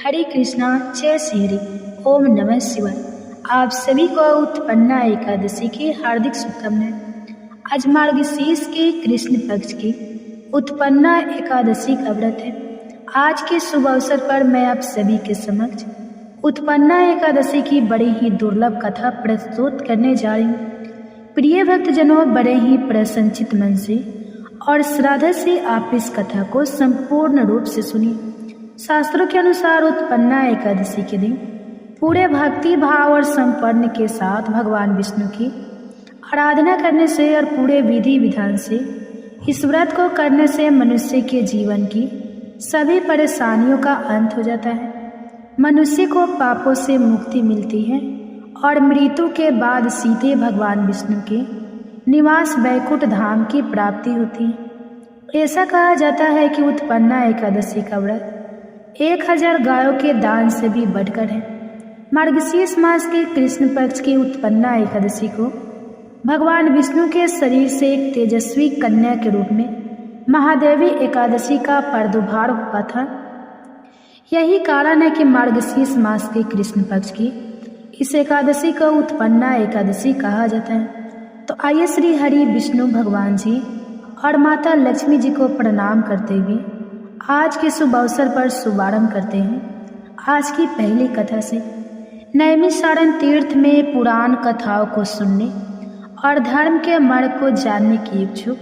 हरे कृष्णा, जय श्री हरि, ओम नमः शिवाय। आप सभी को उत्पन्ना एकादशी की हार्दिक शुभकामनाएं। आज मार्गशीर्ष के कृष्ण पक्ष की उत्पन्ना एकादशी का व्रत है। आज के शुभ अवसर पर मैं आप सभी के समक्ष उत्पन्ना एकादशी की बड़ी ही दुर्लभ कथा प्रस्तुत करने जा रही हूँ। प्रिय भक्तजनों, बड़े ही प्रसन्नचित मन से और श्रद्धा से आप इस कथा को संपूर्ण रूप से सुनिए। शास्त्रों के अनुसार उत्पन्ना एकादशी के दिन पूरे भक्ति भाव और संपन्न के साथ भगवान विष्णु की आराधना करने से और पूरे विधि विधान से इस व्रत को करने से मनुष्य के जीवन की सभी परेशानियों का अंत हो जाता है। मनुष्य को पापों से मुक्ति मिलती है और मृत्यु के बाद सीधे भगवान विष्णु के निवास वैकुंठ धाम की प्राप्ति होती है। ऐसा कहा जाता है कि उत्पन्ना एकादशी का व्रत 1000 गायों के दान से भी बढ़कर है। मार्गशीर्ष मास के कृष्ण पक्ष की उत्पन्ना एकादशी को भगवान विष्णु के शरीर से एक तेजस्वी कन्या के रूप में महादेवी एकादशी का प्रादुर्भाव हुआ था। यही कारण है कि मार्गशीर्ष मास के कृष्ण पक्ष की इस एकादशी को उत्पन्ना एकादशी कहा जाता है। तो आइए श्री हरि विष्णु भगवान जी और माता लक्ष्मी जी को प्रणाम करते हुए आज के शुभ अवसर पर शुभारंभ करते हैं आज की पहली कथा से। नैमिषारण्य तीर्थ में पुराण कथाओं को सुनने और धर्म के मार्ग को जानने की इच्छुक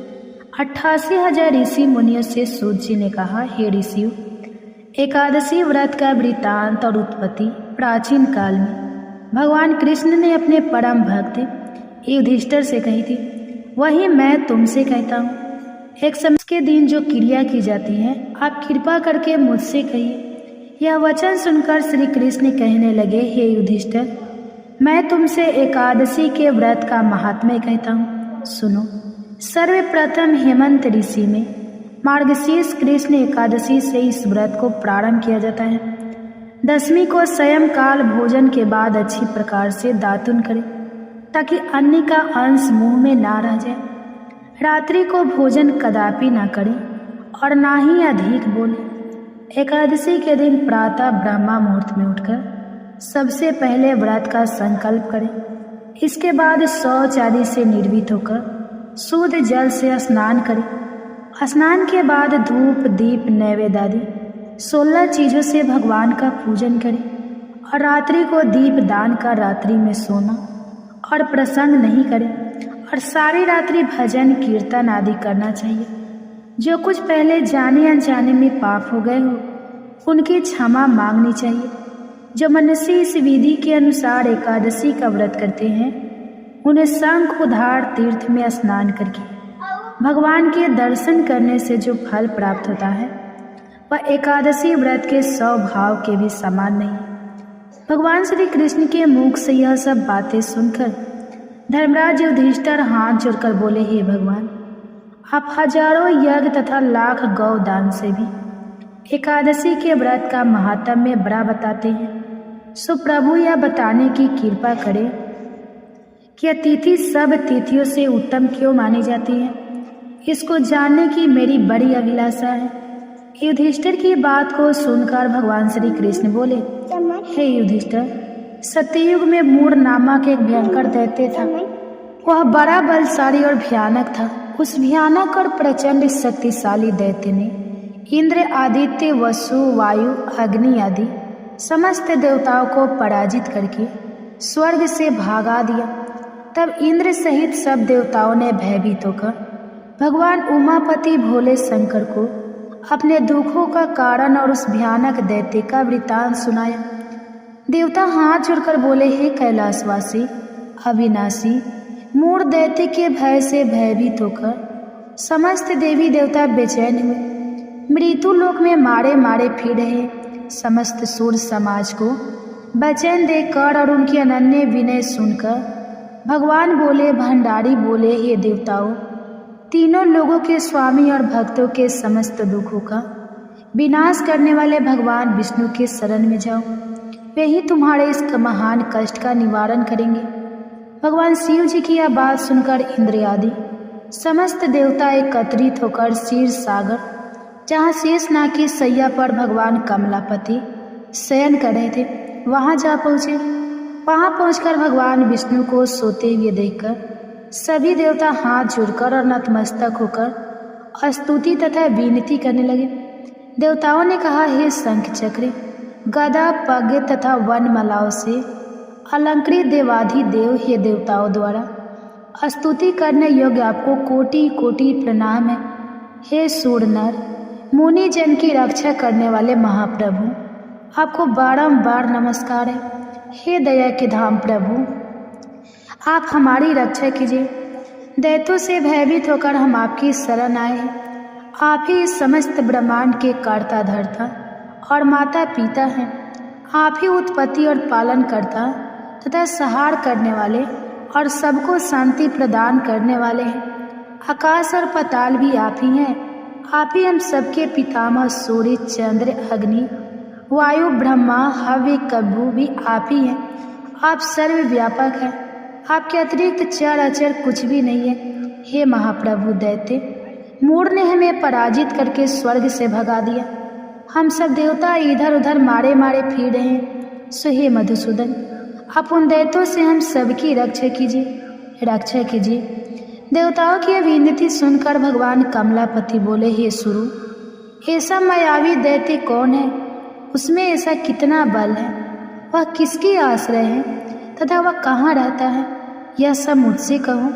88,000 ऋषि मुनियों से सूत जी ने कहा, हे ऋषियों, एकादशी व्रत का वृत्तांत और उत्पत्ति प्राचीन काल में भगवान कृष्ण ने अपने परम भक्त युधिष्ठिर से कही थी, वही मैं तुमसे कहता हूँ। एक समय के दिन जो क्रिया की जाती है आप कृपा करके मुझसे कहिए। यह वचन सुनकर श्री कृष्ण कहने लगे, हे युधिष्ठिर, मैं तुमसे एकादशी के व्रत का महात्म्य कहता हूँ, सुनो। सर्वप्रथम हेमंत ऋषि में मार्गशीर्ष कृष्ण एकादशी से इस व्रत को प्रारंभ किया जाता है। दशमी को सायंकाल भोजन के बाद अच्छी प्रकार से दातुन करें ताकि अन्न का अंश मुंह में ना रह जाए। रात्रि को भोजन कदापि ना करें और ना ही अधिक बोलें। एकादशी के दिन प्रातः ब्रह्मा मुहूर्त में उठकर सबसे पहले व्रत का संकल्प करें। इसके बाद शौच आदि से निर्भीत होकर शुद्ध जल से स्नान करें। स्नान के बाद धूप दीप नैवेद्य आदि 16 चीज़ों से भगवान का पूजन करें और रात्रि को दीप दान कर रात्रि में सोना और प्रसंग नहीं करें और सारी रात्रि भजन कीर्तन आदि करना चाहिए। जो कुछ पहले जाने अनजाने में पाप हो गए हो उनकी क्षमा मांगनी चाहिए। जो मनुष्य इस विधि के अनुसार एकादशी का व्रत करते हैं उन्हें शंख उधार तीर्थ में स्नान करके भगवान के दर्शन करने से जो फल प्राप्त होता है वह एकादशी व्रत के 100 भाव के भी समान नहीं। भगवान श्री कृष्ण के मुख से यह सब बातें सुनकर धर्मराज युधिष्ठिर हाथ जोड़कर बोले, हे भगवान, आप हजारों यज्ञ तथा लाख गौ दान से भी एकादशी के व्रत का महात्म्य बड़ा बताते हैं। सो प्रभु यह बताने की कृपा करें कि यह तिथि सब तिथियों से उत्तम क्यों मानी जाती है। इसको जानने की मेरी बड़ी अभिलाषा है। युधिष्ठिर की बात को सुनकर भगवान श्री कृष्ण बोले, हे युधिष्ठिर, सत्ययुग में मूढ़ नामक एक भयंकर दैत्य था। वह बड़ा बलशाली और भयानक था। उस भयानक और प्रचंड शक्तिशाली दैत्य ने इंद्र, आदित्य, वसु, वायु, अग्नि आदि समस्त देवताओं को पराजित करके स्वर्ग से भागा दिया। तब इंद्र सहित सब देवताओं ने भयभीत होकर भगवान उमापति भोले शंकर को अपने दुखों का कारण और उस भयानक दैत्य का वृत्तांत सुनाया। देवता हाथ जोड़कर बोले, हे कैलाशवासी अविनाशी, मूढ़ दैत्य के भय से भयभीत होकर समस्त देवी देवता बेचैन हुए। मृत्यु लोक में मारे मारे फिर रहे। समस्त सूर समाज को बेचैन देखकर और उनकी अनन्य विनय सुनकर भगवान बोले, भंडारी बोले, हे देवताओं, तीनों लोगों के स्वामी और भक्तों के समस्त दुखों का विनाश करने वाले भगवान विष्णु के शरण में जाओ, वे ही तुम्हारे इस महान कष्ट का निवारण करेंगे। भगवान शिव जी की यह बात सुनकर इंद्र आदि समस्त देवता एकत्रित होकर क्षीर सागर, जहाँ शेषनाग की सैया पर भगवान कमलापति शयन कर रहे थे वहां जा पहुँचे। वहां पहुंचकर भगवान विष्णु को सोते हुए देखकर सभी देवता हाथ जोड़कर और नतमस्तक होकर स्तुति तथा विनती करने लगे। देवताओं ने कहा, हे शंख चक्र, गदा, पग तथा वनमालाओं से अलंकृत देवाधिदेव, हे देवताओं द्वारा स्तुति करने योग्य आपको कोटि कोटि प्रणाम है। हे सूर नर, मुनि जन की रक्षा करने वाले महाप्रभु, आपको बारंबार नमस्कार है। हे दया के धाम प्रभु, आप हमारी रक्षा कीजिए। दैत्यों से भयभीत होकर हम आपकी शरण आए हैं। आप ही इस समस्त ब्रह्मांड के कर्ता धर्ता और माता पिता हैं। आप ही उत्पत्ति और पालन करता तथा संहार करने वाले और सबको शांति प्रदान करने वाले हैं। आकाश और पाताल भी आप ही हैं। आप ही हम सबके पितामह, सूर्य, चंद्र, अग्नि, वायु, ब्रह्मा, हव्य, कभू भी आप ही हैं। आप सर्वव्यापक हैं। आपके अतिरिक्त चर अचर कुछ भी नहीं है। हे महाप्रभु, दैत्य मूढ़ ने हमें पराजित करके स्वर्ग से भगा दिया। हम सब देवता इधर उधर मारे मारे फिर रहे हैं। सो हे मधुसूदन, आप उन दैत्यों से हम सबकी रक्षा कीजिए। देवताओं की विनती सुनकर भगवान कमलापति बोले, हे सुरु, ऐसा मायावी दैत्य कौन है? उसमें ऐसा कितना बल है? वह किसकी आश्रय है तथा वह कहाँ रहता है? यह सब मुझसे कहो।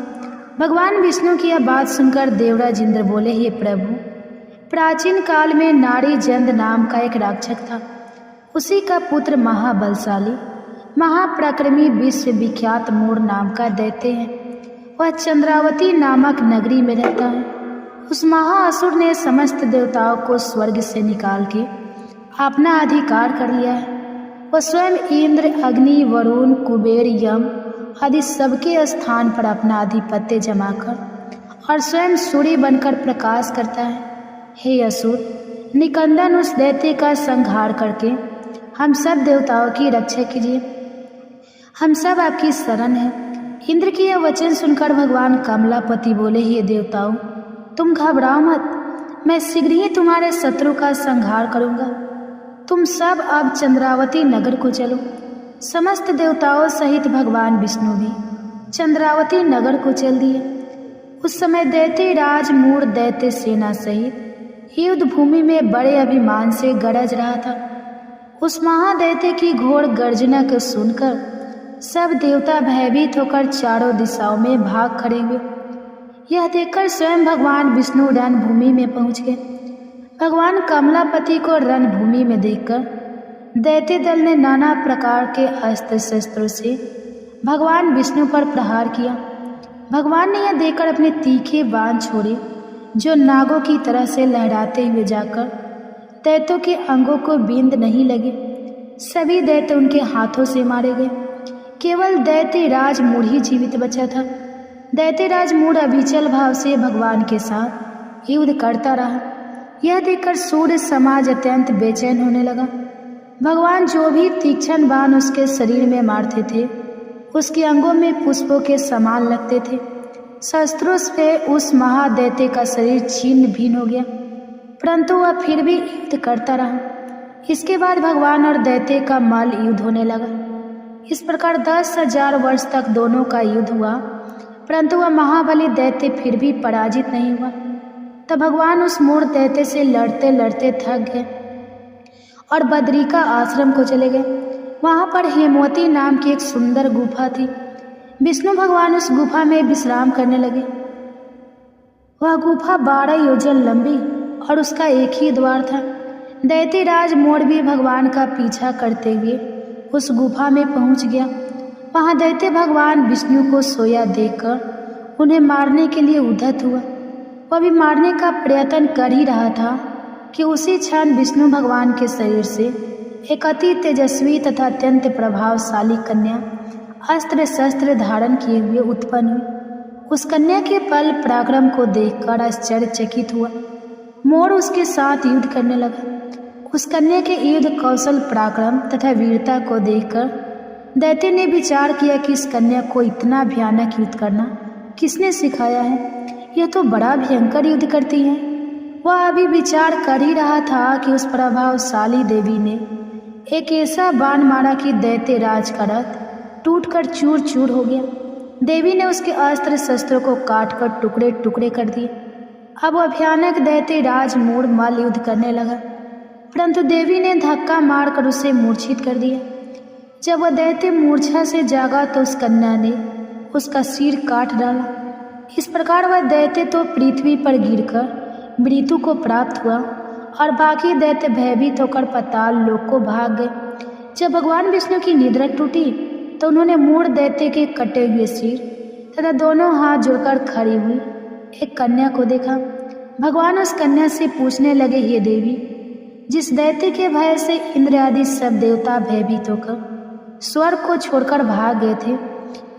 भगवान विष्णु की यह बात सुनकर देवराज इंद्र बोले, हे प्रभु, प्राचीन काल में नारी जंद नाम का एक राक्षस था। उसी का पुत्र महाबलशाली, महाप्रक्रमी, विश्वविख्यात मूढ़ नाम का दैत्य है। वह चंद्रावती नामक नगरी में रहता है। उस महाअसुर ने समस्त देवताओं को स्वर्ग से निकाल के अपना अधिकार कर लिया है। वह स्वयं इंद्र, अग्नि, वरुण, कुबेर, यम आदि सबके स्थान पर अपना आधिपत्य जमाकर और स्वयं सूर्य बनकर प्रकाश करता है। हे असुर निकंदन, उस दैत्य का संहार करके हम सब देवताओं की रक्षा कीजिए। हम सब आपकी शरण हैं। इंद्र की यह वचन सुनकर भगवान कमलापति बोले, हे देवताओं, तुम घबराओ मत, मैं शीघ्र ही तुम्हारे शत्रु का संहार करूंगा। तुम सब अब चंद्रावती नगर को चलो। समस्त देवताओं सहित भगवान विष्णु भी चंद्रावती नगर को चल दिए। उस समय दैत्य राज मूढ़ दैत्य सेना सहित युद्ध भूमि में बड़े अभिमान से गरज रहा था। उस महादैत्य की घोर गर्जना को सुनकर सब देवता भयभीत होकर चारों दिशाओं में भाग खड़े हुए। यह देखकर स्वयं भगवान विष्णु रणभूमि में पहुंच गए। भगवान कमलापति को रणभूमि में देखकर दैत्य दल ने नाना प्रकार के अस्त्र शस्त्रों से भगवान विष्णु पर प्रहार किया। भगवान ने यह देखकर अपने तीखे बाण छोड़े, जो नागों की तरह से लहराते हुए जाकर दैत्यों के अंगों को बींद नहीं लगे। सभी दैत्य उनके हाथों से मारे गए। केवल दैत्य राज मूढ़ ही जीवित बचा था। दैत्य राज मूढ़ अभिचल भाव से भगवान के साथ युद्ध करता रहा। यह देखकर सूर्य समाज अत्यंत बेचैन होने लगा। भगवान जो भी तीक्ष्ण बाण उसके शरीर में मारते थे, उसके अंगों में पुष्पों के समान लगते थे। शस्त्रों से उस महादैत्य का शरीर छिन्न भिन्न हो गया, परंतु वह फिर भी युद्ध करता रहा। इसके बाद भगवान और दैत्य का मल्ल युद्ध होने लगा। इस प्रकार 10,000 वर्ष तक दोनों का युद्ध हुआ, परंतु वह महाबली दैत्य फिर भी पराजित नहीं हुआ। तब भगवान उस मूढ़ दैत्य से लड़ते लड़ते थक गए और बद्रिका आश्रम को चले गए। वहां पर हेमवती नाम की एक सुंदर गुफा थी। विष्णु भगवान उस गुफा में विश्राम करने लगे। वह गुफा 12 योजन लंबी और उसका एक ही द्वार था। दैत्य राज मूढ़ भी भगवान का पीछा करते हुए उस गुफा में पहुंच गया। वहां दैत्य भगवान विष्णु को सोया देखकर उन्हें मारने के लिए उद्यत हुआ। वह भी मारने का प्रयत्न कर ही रहा था कि उसी क्षण विष्णु भगवान के शरीर से एक अति तेजस्वी तथा अत्यंत प्रभावशाली कन्या अस्त्र शस्त्र धारण किए हुए उत्पन्न हुई। उस कन्या के बल पराक्रम को देखकर आश्चर्यचकित हुआ। मोर उसके साथ युद्ध करने लगा। उस कन्या के युद्ध कौशल, पराक्रम तथा वीरता को देखकर दैत्य ने विचार किया कि इस कन्या को इतना भयानक युद्ध करना किसने सिखाया है? यह तो बड़ा भयंकर युद्ध करती है। वह अभी विचार कर ही रहा था कि उस प्रभावशाली देवी ने एक ऐसा बाण मारा कि दैत्यराज का रथ टूटकर चूर चूर हो गया। देवी ने उसके अस्त्र शस्त्रों को काटकर टुकड़े टुकड़े कर दिए। अब वह भयानक दैत्यराज मूढ़ मल्ल युद्ध करने लगा, परंतु देवी ने धक्का मारकर उसे मूर्छित कर दिया। जब वह दैत्य मूर्छा से जागा तो उस कन्या ने उसका सिर काट डाला। इस प्रकार वह दैत्य तो पृथ्वी पर गिरकर मृत्यु को प्राप्त हुआ और बाकी दैत्य भयभीत होकर पाताल लोक को भाग गए। जब भगवान विष्णु की निद्रा टूटी तो उन्होंने मूढ़ दैत्य के कटे हुए सिर तथा दोनों हाथ जोड़कर खड़ी हुई एक कन्या को देखा। भगवान उस कन्या से पूछने लगे, हे देवी, जिस दैत्य के भय से इंद्र आदि सब देवता भयभीत होकर स्वर्ग को छोड़कर भाग गए थे,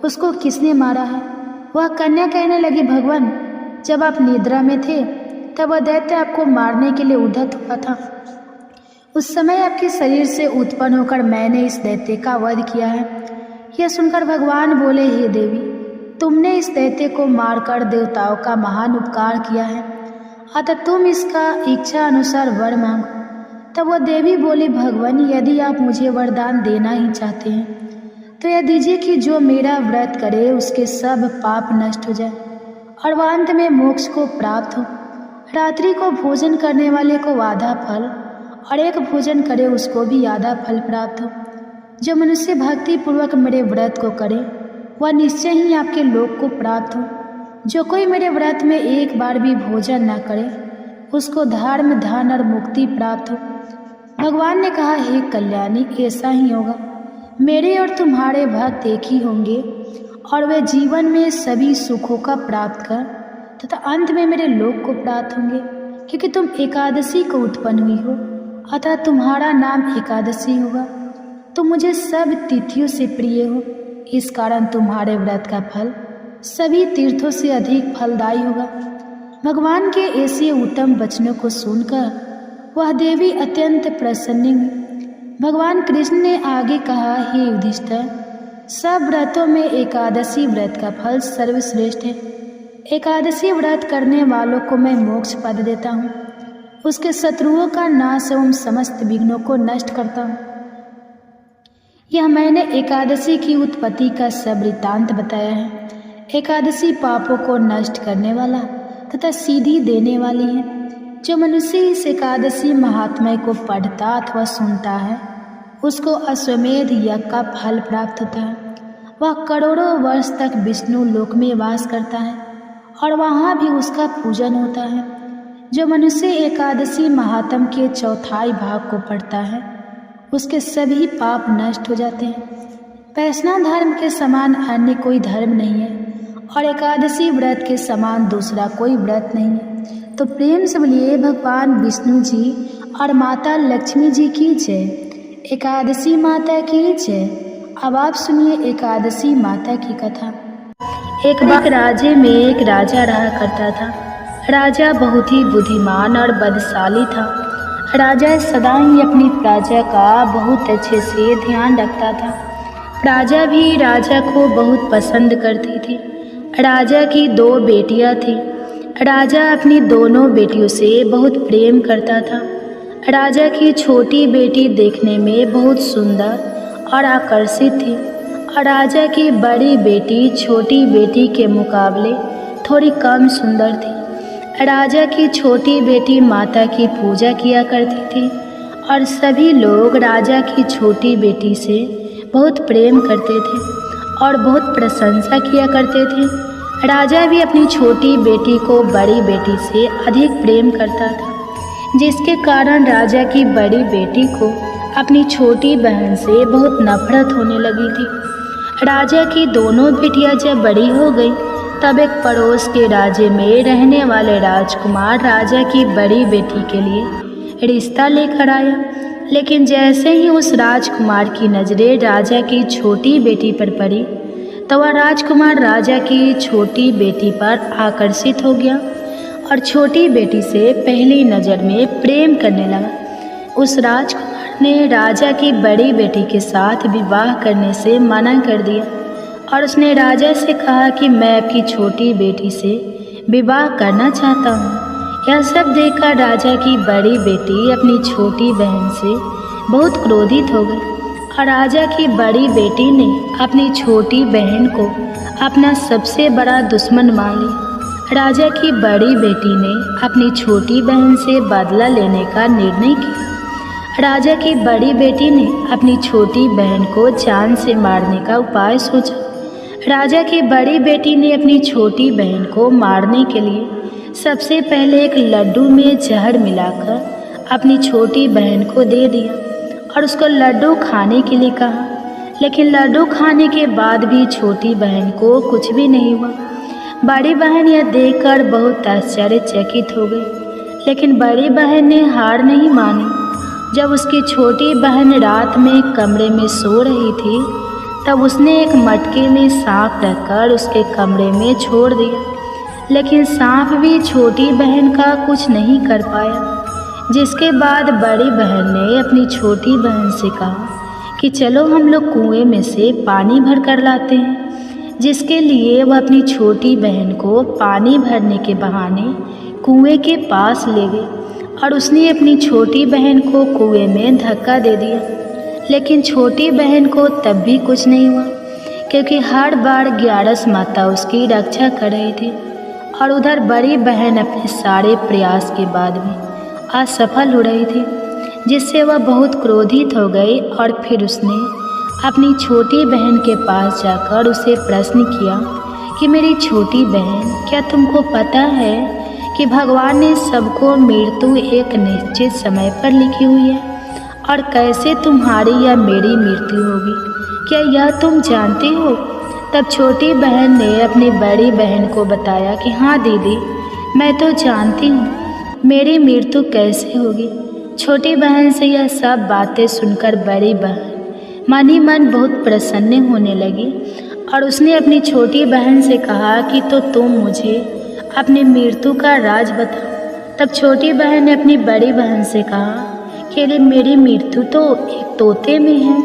उसको किसने मारा है? वह कन्या कहने लगी, भगवान, जब आप निद्रा में थे तब वह दैत्य आपको मारने के लिए उद्यत हुआ था। उस समय आपके शरीर से उत्पन्न होकर मैंने इस दैत्य का वध किया है। यह सुनकर भगवान बोले, हे देवी, तुमने इस दैत्य को मारकर देवताओं का महान उपकार किया है, अतः तुम इसका इच्छा अनुसार वर मांगो। तब वह देवी बोली, भगवान, यदि आप मुझे वरदान देना ही चाहते हैं तो यह दीजिए कि जो मेरा व्रत करे उसके सब पाप नष्ट हो जाए और वह अंत में मोक्ष को प्राप्त हो। रात्रि को भोजन करने वाले को आधा फल और एक भोजन करे उसको भी आधा फल प्राप्त हो। जो मनुष्य भक्ति पूर्वक मेरे व्रत को करे वह निश्चय ही आपके लोक को प्राप्त हो। जो कोई मेरे व्रत में एक बार भी भोजन न करे उसको धर्म, धन और मुक्ति प्राप्त हो। भगवान ने कहा, हे कल्याणी, ऐसा ही होगा। मेरे और तुम्हारे भक्त एक ही होंगे और वे जीवन में सभी सुखों का प्राप्त कर तथा अंत में मेरे लोक को प्राप्त होंगे। क्योंकि तुम एकादशी को उत्पन्न हुई हो अतः तुम्हारा नाम एकादशी होगा। तुम मुझे सब तिथियों से प्रिय हो, इस कारण तुम्हारे व्रत का फल सभी तीर्थों से अधिक फलदायी होगा। भगवान के ऐसे उत्तम वचनों को सुनकर वह देवी अत्यंत प्रसन्न हुई। भगवान कृष्ण ने आगे कहा, हे युधिष्ठिर, सब व्रतों में एकादशी व्रत का फल सर्वश्रेष्ठ है। एकादशी व्रत करने वालों को मैं मोक्ष पद देता हूँ, उसके शत्रुओं का नाश एवं समस्त विघ्नों को नष्ट करता हूँ। यह मैंने एकादशी की उत्पत्ति का सब वृत्तांत बताया है। एकादशी पापों को नष्ट करने वाला तथा सीधी देने वाली है। जो मनुष्य इस एकादशी महात्म्य को पढ़ता अथवा सुनता है उसको अश्वमेध यज्ञ का फल प्राप्त होता है। वह करोड़ों वर्ष तक विष्णु लोक में वास करता है और वहाँ भी उसका पूजन होता है। जो मनुष्य एकादशी महात्म के चौथाई भाग को पढ़ता है उसके सभी पाप नष्ट हो जाते हैं। वैष्णव धर्म के समान अन्य कोई धर्म नहीं है और एकादशी व्रत के समान दूसरा कोई व्रत नहीं है। तो प्रेम से बोलिए भगवान विष्णु जी और माता लक्ष्मी जी की जय, एकादशी माता की जय। अब आप सुनिए एकादशी माता की कथा। एक बार राज्य में एक राजा रहा करता था। राजा बहुत ही बुद्धिमान और बलशाली था। राजा सदा ही अपनी प्रजा का बहुत अच्छे से ध्यान रखता था। प्रजा भी राजा को बहुत पसंद करती थी। राजा की 2 बेटियां थीं। राजा अपनी दोनों बेटियों से बहुत प्रेम करता था। राजा की छोटी बेटी देखने में बहुत सुंदर और आकर्षित थी और राजा की बड़ी बेटी छोटी बेटी के मुकाबले थोड़ी कम सुंदर थी। राजा की छोटी बेटी माता की पूजा किया करती थी और सभी लोग राजा की छोटी बेटी से बहुत प्रेम करते थे और बहुत प्रशंसा किया करते थे। राजा भी अपनी छोटी बेटी को बड़ी बेटी से अधिक प्रेम करता था, जिसके कारण राजा की बड़ी बेटी को अपनी छोटी बहन से बहुत नफरत होने लगी थी। राजा की दोनों बेटियां जब बड़ी हो गई तब एक पड़ोस के राज्य में रहने वाले राजकुमार राजा की बड़ी बेटी के लिए रिश्ता लेकर आया। लेकिन जैसे ही उस राजकुमार की नज़रें राजा की छोटी बेटी पर पड़ी तो वह राजकुमार राजा की छोटी बेटी पर आकर्षित हो गया और छोटी बेटी से पहली नज़र में प्रेम करने लगा। उस राजकुमार ने राजा की बड़ी बेटी के साथ विवाह करने से मना कर दिया और उसने राजा से कहा कि मैं आपकी छोटी बेटी से विवाह करना चाहता हूँ। यह सब देखकर राजा की बड़ी बेटी अपनी छोटी बहन से बहुत क्रोधित हो गए और राजा की बड़ी बेटी ने अपनी छोटी बहन को अपना सबसे बड़ा दुश्मन मान लिया। राजा की बड़ी बेटी ने अपनी छोटी बहन से बदला लेने का निर्णय किया। राजा की बड़ी बेटी ने अपनी छोटी बहन को जान से मारने का उपाय सोचा। राजा की बड़ी बेटी ने अपनी छोटी बहन को मारने के लिए सबसे पहले एक लड्डू में जहर मिलाकर अपनी छोटी बहन को दे दिया और उसको लड्डू खाने के लिए कहा। लेकिन लड्डू खाने के बाद भी छोटी बहन को कुछ भी नहीं हुआ। बड़ी बहन यह देखकर बहुत आश्चर्यचकित हो गई, लेकिन बड़ी बहन ने हार नहीं मानी। जब उसकी छोटी बहन रात में कमरे में सो रही थी, तब उसने एक मटके में सांप रखकर उसके कमरे में छोड़ दिया, लेकिन सांप भी छोटी बहन का कुछ नहीं कर पाया। जिसके बाद बड़ी बहन ने अपनी छोटी बहन से कहा कि चलो हम लोग कुएं में से पानी भर कर लाते हैं। जिसके लिए वह अपनी छोटी बहन को पानी भरने के बहाने कुएं के पास ले गई और उसने अपनी छोटी बहन को कुएं में धक्का दे दिया। लेकिन छोटी बहन को तब भी कुछ नहीं हुआ, क्योंकि हर बार ग्यारस माता उसकी रक्षा कर रही थी और उधर बड़ी बहन अपने सारे प्रयास के बाद भी असफल हो रही थी, जिससे वह बहुत क्रोधित हो गई और फिर उसने अपनी छोटी बहन के पास जाकर उसे प्रश्न किया कि मेरी छोटी बहन, क्या तुमको पता है कि भगवान ने सबको मृत्यु एक निश्चित समय पर लिखी हुई है और कैसे तुम्हारी या मेरी मृत्यु होगी, क्या यह तुम जानते हो? तब छोटी बहन ने अपनी बड़ी बहन को बताया कि हाँ दीदी, मैं तो जानती हूँ मेरी मृत्यु कैसे होगी। छोटी बहन से यह सब बातें सुनकर बड़ी बहन मन ही मन बहुत प्रसन्न होने लगी और उसने अपनी छोटी बहन से कहा कि तो तुम मुझे अपनी मृत्यु का राज बताओ। तब छोटी बहन ने अपनी बड़ी बहन से कहा कि मेरी मृत्यु तो एक तोते में है।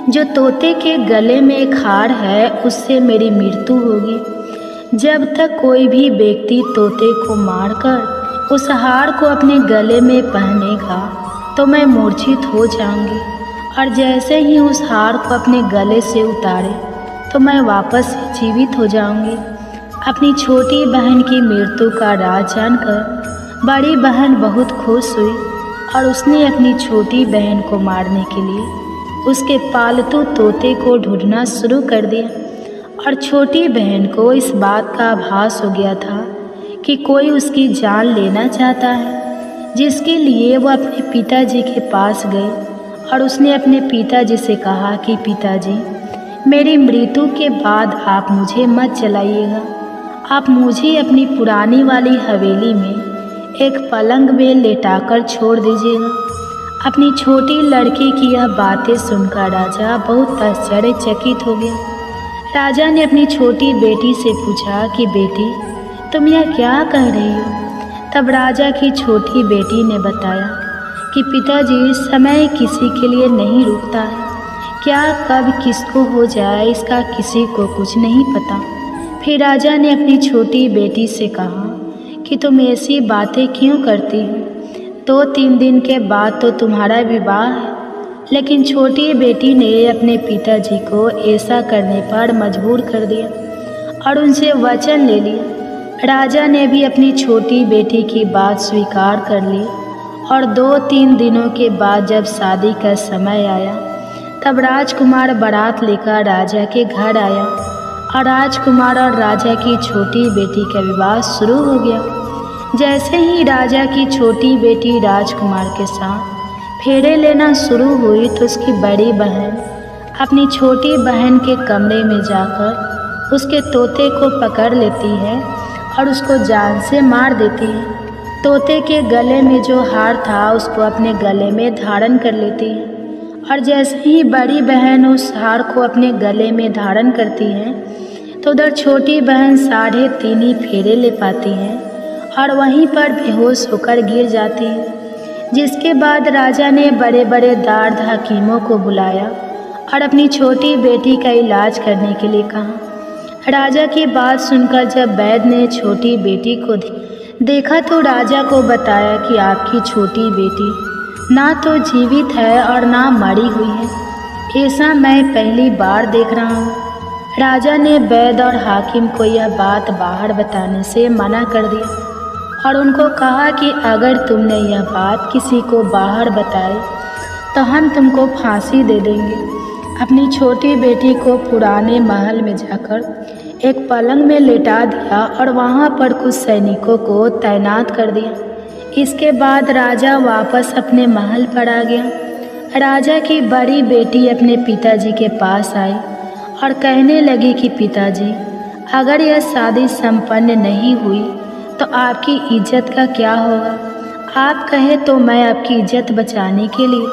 जो तोते के गले में एक हार है, उससे मेरी मृत्यु होगी। जब तक कोई भी व्यक्ति तोते को मारकर उस हार को अपने गले में पहनेगा तो मैं मूर्छित हो जाऊंगी, और जैसे ही उस हार को अपने गले से उतारे तो मैं वापस जीवित हो जाऊंगी। अपनी छोटी बहन की मृत्यु का राज जानकर बड़ी बहन बहुत खुश हुई और उसने अपनी छोटी बहन को मारने के लिए उसके पालतू तोते को ढूंढना शुरू कर दिया। और छोटी बहन को इस बात का आभास हो गया था कि कोई उसकी जान लेना चाहता है, जिसके लिए वह अपने पिताजी के पास गई और उसने अपने पिताजी से कहा कि पिताजी, मेरी मृत्यु के बाद आप मुझे मत जलाइएगा, आप मुझे अपनी पुरानी वाली हवेली में एक पलंग में लेटाकर छोड़ दीजिएगा। अपनी छोटी लड़की की यह बातें सुनकर राजा बहुत आश्चर्यचकित हो गया। राजा ने अपनी छोटी बेटी से पूछा कि बेटी, तुम यह क्या कह रही हो? तब राजा की छोटी बेटी ने बताया कि पिताजी, समय किसी के लिए नहीं रुकता है, क्या कब किसको हो जाए इसका किसी को कुछ नहीं पता। फिर राजा ने अपनी छोटी बेटी से कहा कि तुम ऐसी बातें क्यों करती हो? 2-3 दिन के बाद तो तुम्हारा विवाह है। लेकिन छोटी बेटी ने अपने पिताजी को ऐसा करने पर मजबूर कर दिया और उनसे वचन ले लिया। राजा ने भी अपनी छोटी बेटी की बात स्वीकार कर ली और 2-3 दिनों के बाद जब शादी का समय आया, तब राजकुमार बारात लेकर राजा के घर आया और राजकुमार और राजा की छोटी बेटी का विवाह शुरू हो गया। जैसे ही राजा की छोटी बेटी राजकुमार के साथ फेरे लेना शुरू हुई तो उसकी बड़ी बहन अपनी छोटी बहन के कमरे में जाकर उसके तोते को पकड़ लेती है और उसको जान से मार देती है। तोते के गले में जो हार था उसको अपने गले में धारण कर लेती है और जैसे ही बड़ी बहन उस हार को अपने गले में धारण करती है तो उधर छोटी बहन 3.5 फेरे ले पाती है और वहीं पर बेहोश होकर गिर जाती है। जिसके बाद राजा ने बड़े बड़े दार्द हकीमों को बुलाया और अपनी छोटी बेटी का इलाज करने के लिए कहा। राजा की बात सुनकर जब वैद्य ने छोटी बेटी को देखा तो राजा को बताया कि आपकी छोटी बेटी ना तो जीवित है और ना मरी हुई है। ऐसा मैं पहली बार देख रहा हूँ। राजा ने वैद्य और हाकिम को यह बात बाहर बताने से मना कर दिया और उनको कहा कि अगर तुमने यह बात किसी को बाहर बताई तो हम तुमको फांसी दे देंगे। अपनी छोटी बेटी को पुराने महल में जाकर एक पलंग में लेटा दिया और वहाँ पर कुछ सैनिकों को तैनात कर दिया। इसके बाद राजा वापस अपने महल पर आ गया। राजा की बड़ी बेटी अपने पिताजी के पास आई और कहने लगी कि पिताजी, अगर यह शादी संपन्न नहीं हुई तो आपकी इज्जत का क्या होगा? आप कहे तो मैं आपकी इज्जत बचाने के लिए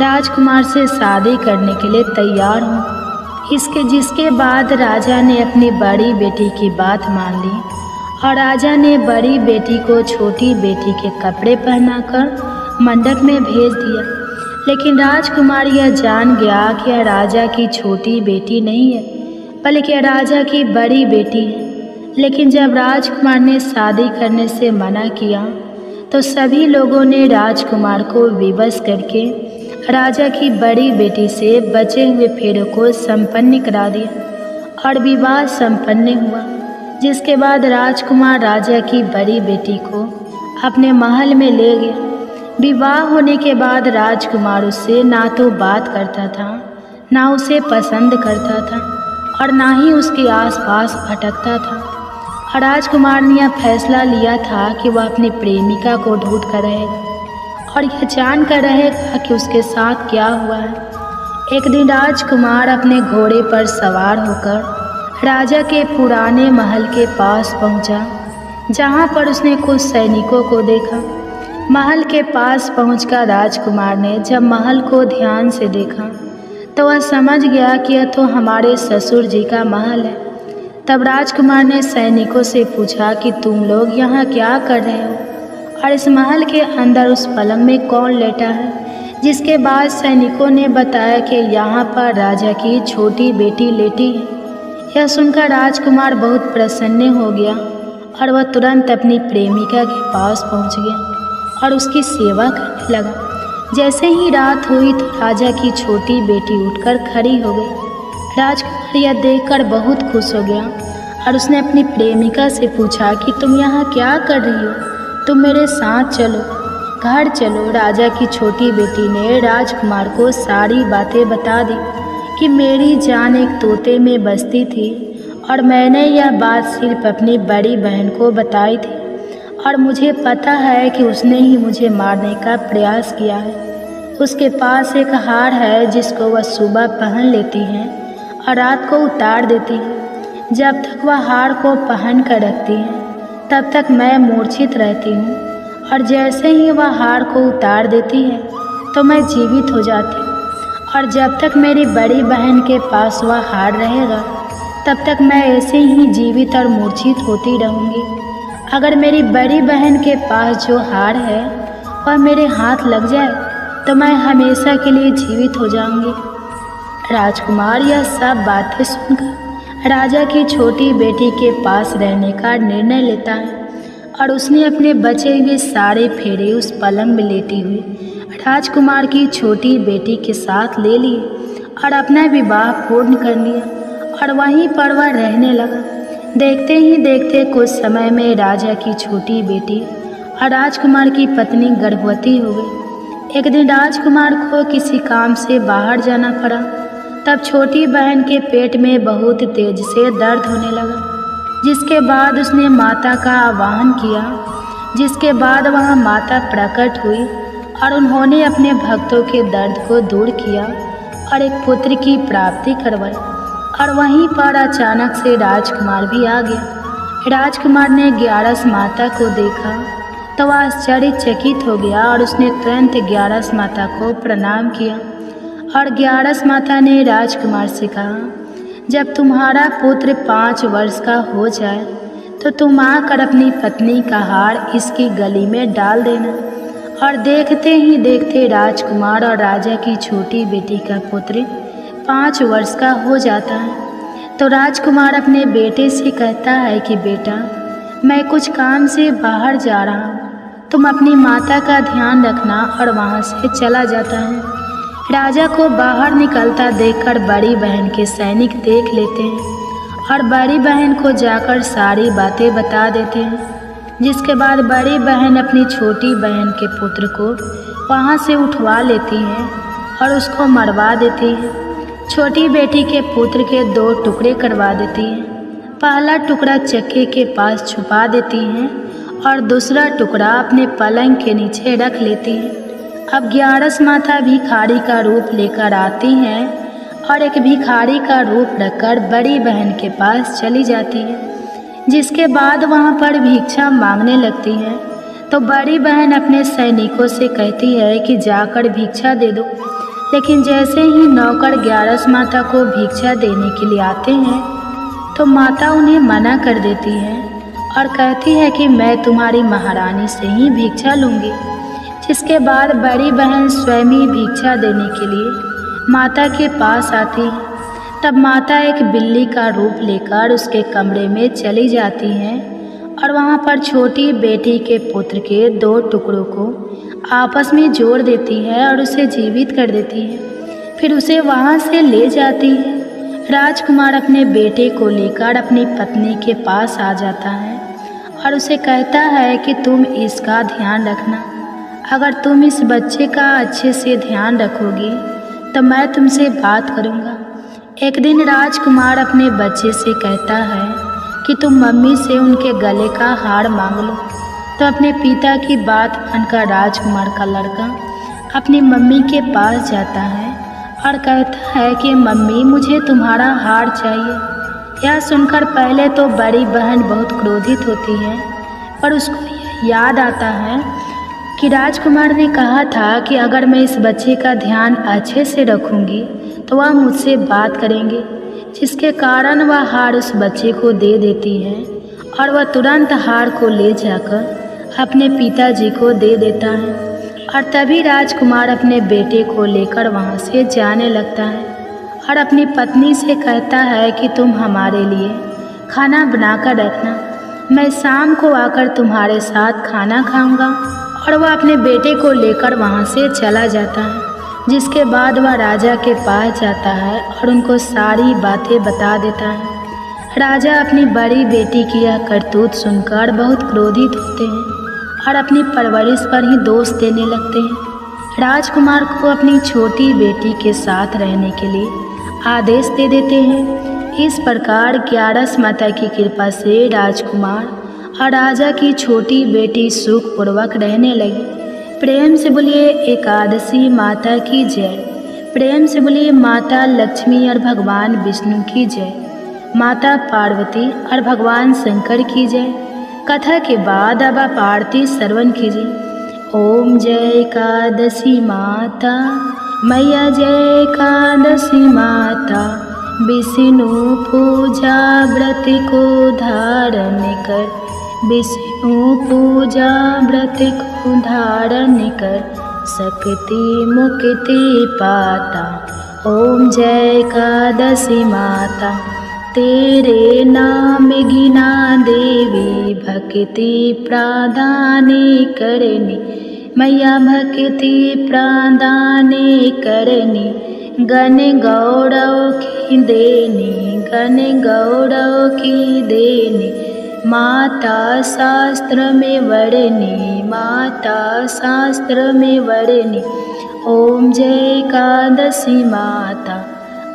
राजकुमार से शादी करने के लिए तैयार हूँ। जिसके बाद राजा ने अपनी बड़ी बेटी की बात मान ली और राजा ने बड़ी बेटी को छोटी बेटी के कपड़े पहनाकर मंडप में भेज दिया। लेकिन राजकुमार यह जान गया कि यह राजा की छोटी बेटी नहीं है, बल्कि राजा की बड़ी बेटी है। लेकिन जब राजकुमार ने शादी करने से मना किया तो सभी लोगों ने राजकुमार को विवश करके राजा की बड़ी बेटी से बचे हुए फेरों को संपन्न करा दिया और विवाह संपन्न हुआ। जिसके बाद राजकुमार राजा की बड़ी बेटी को अपने महल में ले गया। विवाह होने के बाद राजकुमार उससे ना तो बात करता था, ना उसे पसंद करता था और ना ही उसके आसपास भटकता था। और राजकुमार ने यह फैसला लिया था कि वह अपनी प्रेमिका को ढूंढ कर रहेगा और यह जान कर रहेगा कि उसके साथ क्या हुआ है। एक दिन राजकुमार अपने घोड़े पर सवार होकर राजा के पुराने महल के पास पहुंचा, जहां पर उसने कुछ सैनिकों को देखा। महल के पास पहुंचकर राजकुमार ने जब महल को ध्यान से देखा तो वह समझ गया कि यह तो हमारे ससुर जी का महल है। तब राजकुमार ने सैनिकों से पूछा कि तुम लोग यहाँ क्या कर रहे हो और इस महल के अंदर उस पलंग में कौन लेटा है? जिसके बाद सैनिकों ने बताया कि यहाँ पर राजा की छोटी बेटी लेटी है। यह सुनकर राजकुमार बहुत प्रसन्न हो गया और वह तुरंत अपनी प्रेमिका के पास पहुँच गया और उसकी सेवा करने लगा। जैसे ही रात हुई तो राजा की छोटी बेटी उठकर खड़ी हो गई। राजकुमार यह देखकर बहुत खुश हो गया और उसने अपनी प्रेमिका से पूछा कि तुम यहाँ क्या कर रही हो? तुम मेरे साथ चलो, घर चलो। राजा की छोटी बेटी ने राजकुमार को सारी बातें बता दी कि मेरी जान एक तोते में बसती थी और मैंने यह बात सिर्फ अपनी बड़ी बहन को बताई थी और मुझे पता है कि उसने ही मुझे मारने का प्रयास किया है। उसके पास एक हार है जिसको वह सुबह पहन लेती है और रात को उतार देती है। जब तक वह हार को पहन कर रखती है तब तक मैं मूर्छित रहती हूँ और जैसे ही वह हार को उतार देती है तो मैं जीवित हो जाती हूँ। और जब तक मेरी बड़ी बहन के पास वह हार रहेगा तब तक मैं ऐसे ही जीवित और मूर्छित होती रहूँगी। अगर मेरी बड़ी बहन के पास जो हार है वह मेरे हाथ लग जाए तो मैं हमेशा के लिए जीवित हो जाऊंगी। राजकुमार यह सब बातें सुनकर राजा की छोटी बेटी के पास रहने का निर्णय लेता है और उसने अपने बचे हुए सारे फेरे उस पलंग में लेटी हुई राजकुमार की छोटी बेटी के साथ ले लिए और अपना विवाह पूर्ण कर लिया और वहीं पर वह रहने लगा। देखते ही देखते कुछ समय में राजा की छोटी बेटी और राजकुमार की पत्नी गर्भवती हो गई। एक दिन राजकुमार को किसी काम से बाहर जाना पड़ा। तब छोटी बहन के पेट में बहुत तेज से दर्द होने लगा, जिसके बाद उसने माता का आवाहन किया। जिसके बाद वहाँ माता प्रकट हुई और उन्होंने अपने भक्तों के दर्द को दूर किया और एक पुत्र की प्राप्ति करवाई। और वहीं पर अचानक से राजकुमार भी आ गया। राजकुमार ने ग्यारस माता को देखा तो वह आश्चर्यचकित हो गया और उसने तुरंत ग्यारस माता को प्रणाम किया। और ग्यारस माता ने राजकुमार से कहा, जब तुम्हारा पुत्र 5 वर्ष का हो जाए तो तुम आकर अपनी पत्नी का हार इसकी गली में डाल देना। और देखते ही देखते राजकुमार और राजा की छोटी बेटी का पुत्र 5 वर्ष का हो जाता है। तो राजकुमार अपने बेटे से कहता है कि बेटा, मैं कुछ काम से बाहर जा रहा हूँ, तुम अपनी माता का ध्यान रखना और वहाँ से चला जाता है। राजा को बाहर निकलता देखकर बड़ी बहन के सैनिक देख लेते हैं और बड़ी बहन को जाकर सारी बातें बता देते हैं। जिसके बाद बड़ी बहन अपनी छोटी बहन के पुत्र को वहाँ से उठवा लेती है और उसको मरवा देती है। छोटी बेटी के पुत्र के 2 टुकड़े करवा देती है। पहला टुकड़ा चक्के के पास छुपा देती हैं और दूसरा टुकड़ा अपने पलंग के नीचे रख लेती है। अब 11 माता भिखारी का रूप लेकर आती हैं और एक भिखारी का रूप रखकर बड़ी बहन के पास चली जाती है। जिसके बाद वहाँ पर भिक्षा मांगने लगती है तो बड़ी बहन अपने सैनिकों से कहती है कि जाकर भिक्षा दे दो। लेकिन जैसे ही नौकर 11 माता को भिक्षा देने के लिए आते हैं तो माता उन्हें मना कर देती है और कहती है कि मैं तुम्हारी महारानी से ही भिक्षा लूँगी। जिसके बाद बड़ी बहन स्वयं ही भिक्षा देने के लिए माता के पास आती है। तब माता एक बिल्ली का रूप लेकर उसके कमरे में चली जाती हैं और वहाँ पर छोटी बेटी के पुत्र के 2 टुकड़ों को आपस में जोड़ देती है और उसे जीवित कर देती है। फिर उसे वहाँ से ले जाती है। राजकुमार अपने बेटे को लेकर अपनी पत्नी के पास आ जाता है और उसे कहता है कि तुम इसका ध्यान रखना। अगर तुम इस बच्चे का अच्छे से ध्यान रखोगी तो मैं तुमसे बात करूँगा। एक दिन राजकुमार अपने बच्चे से कहता है कि तुम मम्मी से उनके गले का हार मांग लो। तो अपने पिता की बात मानकर राजकुमार का लड़का अपनी मम्मी के पास जाता है और कहता है कि मम्मी मुझे तुम्हारा हार चाहिए। यह सुनकर पहले तो बड़ी बहन बहुत क्रोधित होती है, पर उसको याद आता है कि राजकुमार ने कहा था कि अगर मैं इस बच्चे का ध्यान अच्छे से रखूंगी तो वह मुझसे बात करेंगे। जिसके कारण वह हार उस बच्चे को दे देती है और वह तुरंत हार को ले जाकर अपने पिताजी को दे देता है। और तभी राजकुमार अपने बेटे को लेकर वहाँ से जाने लगता है और अपनी पत्नी से कहता है कि तुम हमारे लिए खाना बनाकर रखना, मैं शाम को आकर तुम्हारे साथ खाना खाऊंगा। और वह अपने बेटे को लेकर वहाँ से चला जाता है। जिसके बाद वह राजा के पास जाता है और उनको सारी बातें बता देता है। राजा अपनी बड़ी बेटी की यह करतूत सुनकर बहुत क्रोधित होते हैं और अपनी परवरिश पर ही दोष देने लगते हैं। राजकुमार को अपनी छोटी बेटी के साथ रहने के लिए आदेश दे देते हैं। इस प्रकार 11 माता की कृपा से राजकुमार और राजा की छोटी बेटी सुखपूर्वक रहने लगी। प्रेम से बोलिए एकादशी माता की जय। प्रेम से बोलिए माता लक्ष्मी और भगवान विष्णु की जय, माता पार्वती और भगवान शंकर की जय। कथा के बाद अब आप आरती श्रवण कीजिए। ओम जय एकादशी माता, मैया जय एकादशी माता, विष्णु पूजा व्रत को धारण कर, विष्णु पूजा व्रत को धारण कर, शक्ति मुक्ति पाता। ओम जय एकादशी माता, तेरे नाम गिना देवी भक्ति प्रदान करनी, मैया भक्ति प्रदान करनी, गण गौरव की देनी, गण गौरव की देनी, माता शास्त्र में वर्णी, माता शास्त्र में वर्णी। ओम जय एकादशी माता,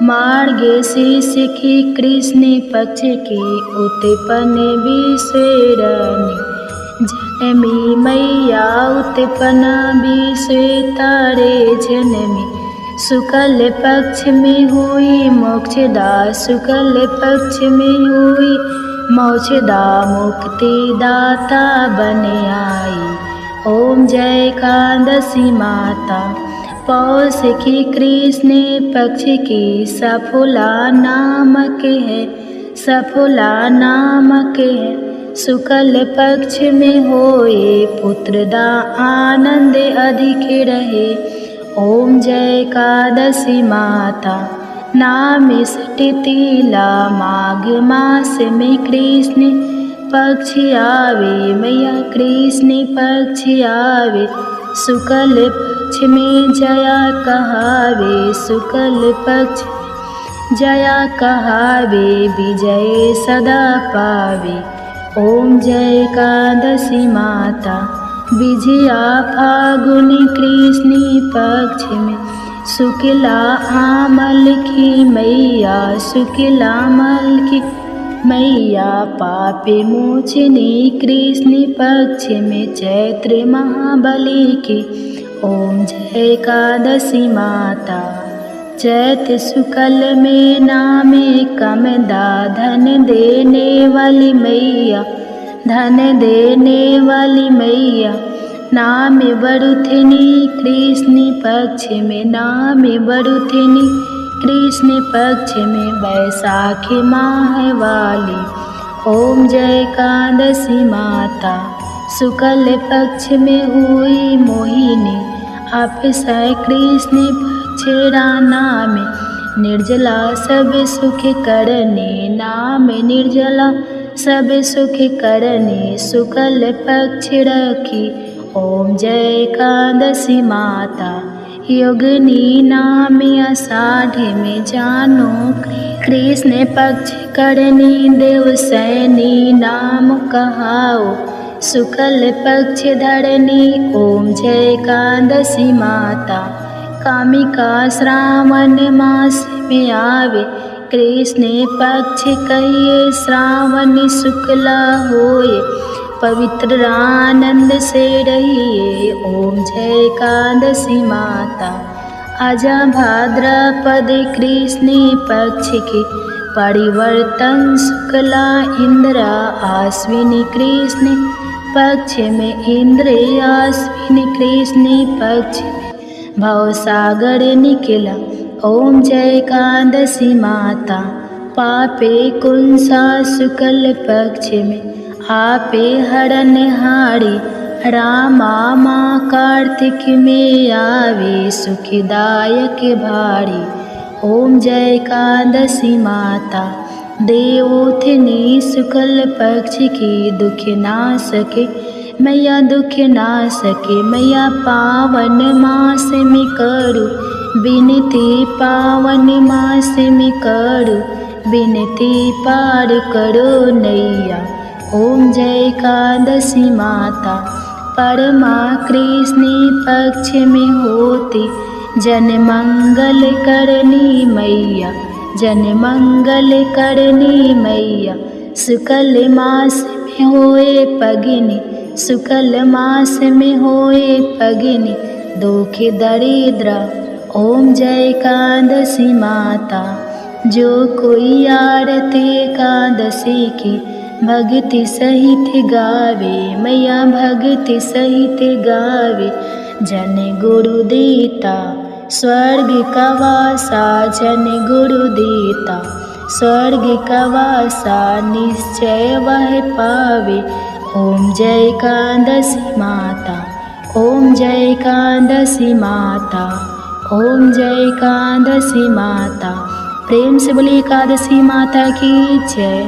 मार्गशीर्ष की कृष्ण पक्ष की उत्पन्न विश्वरणी, जनमी मैया उत्पन्न विश्व तारे जनमी, शुक्ल पक्ष में हुई मोक्षदा, शुक्ल पक्ष में हुई मोक्षदा, मुक्ति दाता बन आई। ओम जय एकादशी माता, पौष की कृष्ण पक्ष की सफला नामक है, सफला नामक है, शुक्ल पक्ष में होए पुत्रदा, आनंद अधिक रहे। ओम जय एकादशी माता, नाम सटितिला, माघ मास में कृष्ण पक्ष आवे, मैया कृष्ण पक्ष आवे, शुक्ल पक्ष में जया कहावे, शुक्ल पक्ष जया कहावे, विजय सदा पावे। ओम जय एकादशी माता, विजया फागुन कृष्ण पक्ष में, शुक्ला आमल की मैया, शुक्ला आमल की मैया, पापे मोचनी कृष्ण पक्ष में, चैत्र महाबली की। ओम जय एकादशी माता, चैत शुक्ल में नामे कमदा, धन देने वाली मैया, धन देने वाली मैया, नाम बरुथिनी कृष्ण पक्ष में, नाम बरुथिनी कृष्ण पक्ष में, बैसाखी माह वाली। ओम जय एकादशी माता, शुक्ल पक्ष में हुई मोहिनी, अभिषेक कृष्ण पक्ष नाम, निर्जला सब सुख करने, नाम निर्जला सब सुख करने, शुक्ल पक्ष रखी। ओम जय एकादशी माता, योगिनी नाम आषाढ़ में, जानो कृष्ण पक्ष करनी, देवसैनी नाम कहाओ, शुक्ल पक्ष धरनी। ओम जय एकादशी माता, कामिका श्रावण मास में आवे, कृष्ण पक्ष कहिए श्रावण शुक्ला होए, पवित्र आनंद से रहिए। ओम जय एकादशी माता, आजा भाद्रपद कृष्ण पक्ष की, परिवर्तन शुक्ला इंद्र आश्विनी कृष्ण पक्ष में, इंद्र आश्विनी कृष्ण पक्ष में, भवसागर निकला। ओम जय एकादशी माता, पापे कुंसा शुक्ल पक्ष में, आपे हरण हारी, रामा माँ कार्तिक में आवे, सुखदायक भारी। ओम जय एकादशी माता, देवोत्थिनी शुक्ल पक्ष की, दुख ना सके मैया, दुख ना सके मैया, पावन मास में करू विनती, पावन मास में करू विनती, पार करो नैया। ओम जय एकादशी माता, परमा कृष्ण पक्ष में होती, जन मंगल करनी मैया, जन मंगल करनी मैया, शुक्ल मास में होए पगिनी, शुक्ल मास में होए पगिनी, दुख दरिद्र। ओम जय एकादशी माता, जो कोई आरती एकादशी की, भक्ति सहित गावे मैया, भक्ति सहित गावे, जन गुरु देता स्वर्ग का वासा, जन गुरु देता स्वर्ग का वासा, निश्चय वह पावे। ओम जय एकादशी माता, ओम जय एकादशी माता, ओम जय एकादशी माता। प्रेम से बोलिए एकादशी माता की जय,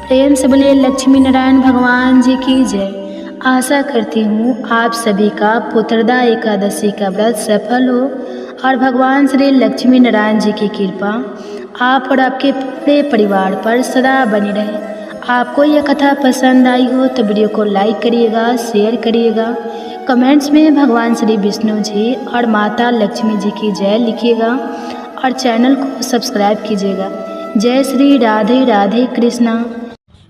प्रेम से बोलिए लक्ष्मी नारायण भगवान जी की जय। आशा करती हूँ आप सभी का पुत्रदा एकादशी का व्रत सफल हो और भगवान श्री लक्ष्मी नारायण जी की कृपा आप और आपके पूरे परिवार पर सदा बनी रहे। आपको यह कथा पसंद आई हो तो वीडियो को लाइक करिएगा, शेयर करिएगा, कमेंट्स में भगवान श्री विष्णु जी और माता लक्ष्मी जी की जय लिखिएगा और चैनल को सब्सक्राइब कीजिएगा। जय श्री राधे राधे कृष्णा।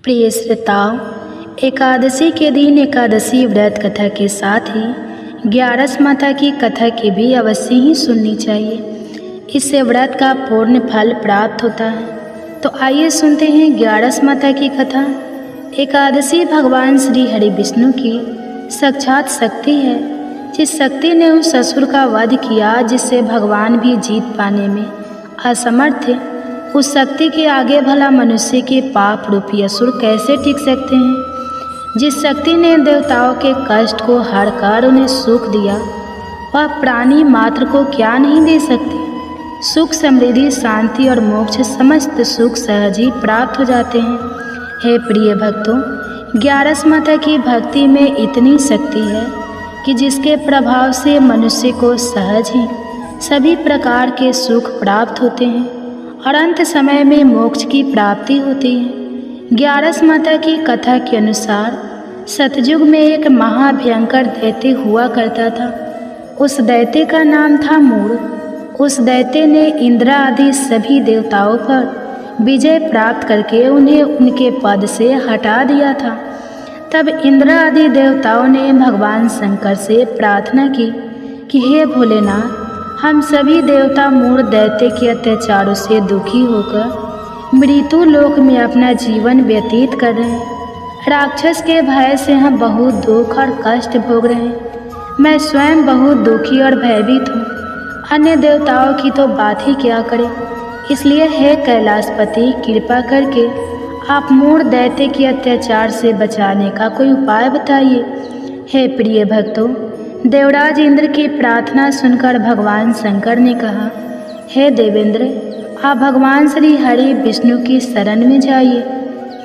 प्रिय श्रोताओं, एकादशी के दिन एकादशी व्रत कथा के साथ ही 11 माता की कथा की भी अवश्य ही सुननी चाहिए। इससे व्रत का पूर्ण फल प्राप्त होता है। तो आइए सुनते हैं 11 माता की कथा। एकादशी भगवान श्री हरि विष्णु की साक्षात शक्ति है, जिस शक्ति ने उस असुर का वध किया जिससे भगवान भी जीत पाने में असमर्थ थे। उस शक्ति के आगे भला मनुष्य के पाप रूपी असुर कैसे टिक सकते हैं। जिस शक्ति ने देवताओं के कष्ट को हरकर उन्हें सुख दिया, वह प्राणी मात्र को क्या नहीं दे सकती। सुख, समृद्धि, शांति और मोक्ष समस्त सुख सहज ही प्राप्त हो जाते हैं। हे प्रिय भक्तों, 11 माता की भक्ति में इतनी शक्ति है कि जिसके प्रभाव से मनुष्य को सहज ही सभी प्रकार के सुख प्राप्त होते हैं और अंत समय में मोक्ष की प्राप्ति होती है। 11 माता की कथा के अनुसार सतयुग में एक महाभयंकर दैत्य हुआ करता था। उस दैत्य का नाम था मूढ़। उस दैत्य ने इंद्र आदि सभी देवताओं पर विजय प्राप्त करके उन्हें उनके पद से हटा दिया था। तब इंद्र आदि देवताओं ने भगवान शंकर से प्रार्थना की कि हे भोलेनाथ, हम सभी देवता मूढ़ दैत्य के अत्याचारों से दुखी होकर मृत्यु लोक में अपना जीवन व्यतीत कर रहे हैं। राक्षस के भय से हम बहुत दुख और कष्ट भोग रहे हैं। मैं स्वयं बहुत दुखी और भयभीत हूँ। अन्य देवताओं की तो बात ही क्या करें। इसलिए हे कैलाशपति, कृपा करके आप मूढ़ दैत्य के अत्याचार से बचाने का कोई उपाय बताइए। हे प्रिय भक्तों, देवराज इंद्र की प्रार्थना सुनकर भगवान शंकर ने कहा, हे देवेंद्र, आप भगवान श्री हरि विष्णु की शरण में जाइए।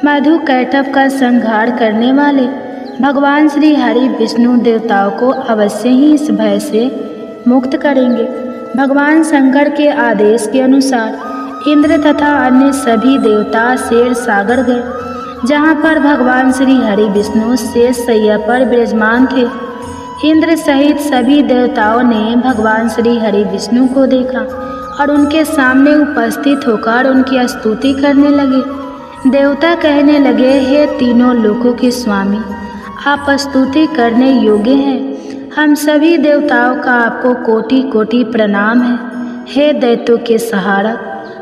मधु कैटभ का संहार करने वाले भगवान श्री हरि विष्णु देवताओं को अवश्य ही इस भय से मुक्त करेंगे। भगवान शंकर के आदेश के अनुसार इंद्र तथा अन्य सभी देवता शेर सागर गए, जहाँ पर भगवान श्री हरि विष्णु शेष शैया पर विराजमान थे। इंद्र सहित सभी देवताओं ने भगवान श्री हरि विष्णु को देखा और उनके सामने उपस्थित होकर उनकी स्तुति करने लगे। देवता कहने लगे, हे तीनों लोकों के स्वामी, आप स्तुति करने योग्य हैं। हम सभी देवताओं का आपको कोटि कोटि प्रणाम है। हे दैत्यों के सहारा,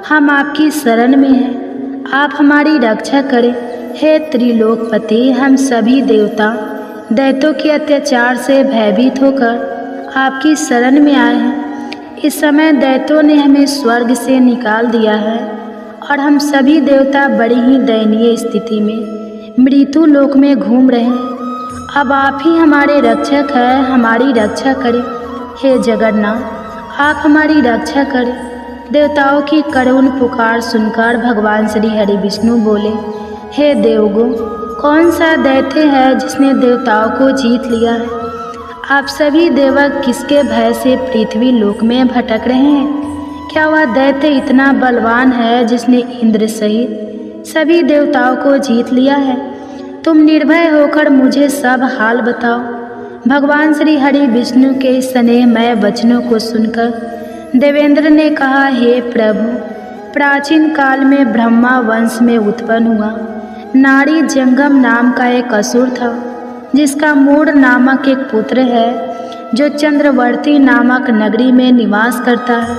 हम आपकी शरण में हैं, आप हमारी रक्षा करें। हे त्रिलोकपति, हम सभी देवता दैत्यों के अत्याचार से भयभीत होकर आपकी शरण में आए हैं। इस समय दैत्यों ने हमें स्वर्ग से निकाल दिया है और हम सभी देवता बड़ी ही दयनीय स्थिति में मृत्यु लोक में घूम रहे हैं। अब आप ही हमारे रक्षक हैं, हमारी रक्षा करें। हे जगन्नाथ, आप हमारी रक्षा करें। देवताओं की करुण पुकार सुनकर भगवान श्री हरि विष्णु बोले, हे देवगो, कौन सा दैत्य है जिसने देवताओं को जीत लिया है? आप सभी देवक किसके भय से पृथ्वी लोक में भटक रहे हैं? क्या वह दैत्य इतना बलवान है जिसने इंद्र सहित सभी देवताओं को जीत लिया है? तुम निर्भय होकर मुझे सब हाल बताओ। भगवान श्री हरि विष्णु के स्नेहमय वचनों को सुनकर देवेंद्र ने कहा, हे प्रभु, प्राचीन काल में ब्रह्मा वंश में उत्पन्न हुआ नारी जंगम नाम का एक असुर था, जिसका मूढ़ नामक एक पुत्र है जो चंद्रवर्ती नामक नगरी में निवास करता है,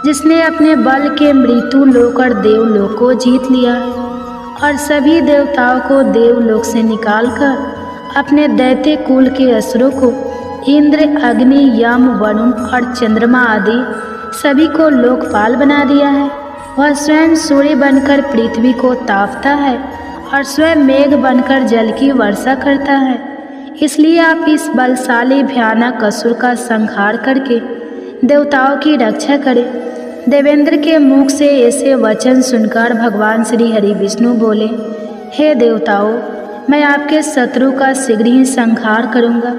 जिसने अपने बल के मृत्यु लोक और देवलोक को जीत लिया है और सभी देवताओं को देवलोक से निकालकर अपने दैत्य कुल के असुरों को इंद्र, अग्नि, यम, वरुण और चंद्रमा आदि सभी को लोकपाल बना दिया है। वह स्वयं सूर्य बनकर पृथ्वी को तापता है और स्वयं मेघ बनकर जल की वर्षा करता है। इसलिए आप इस बलशाली भयानक असुर का संहार करके देवताओं की रक्षा करें। देवेंद्र के मुख से ऐसे वचन सुनकर भगवान श्री हरि विष्णु बोले, हे देवताओं, मैं आपके शत्रु का शीघ्र ही संहार करूँगा।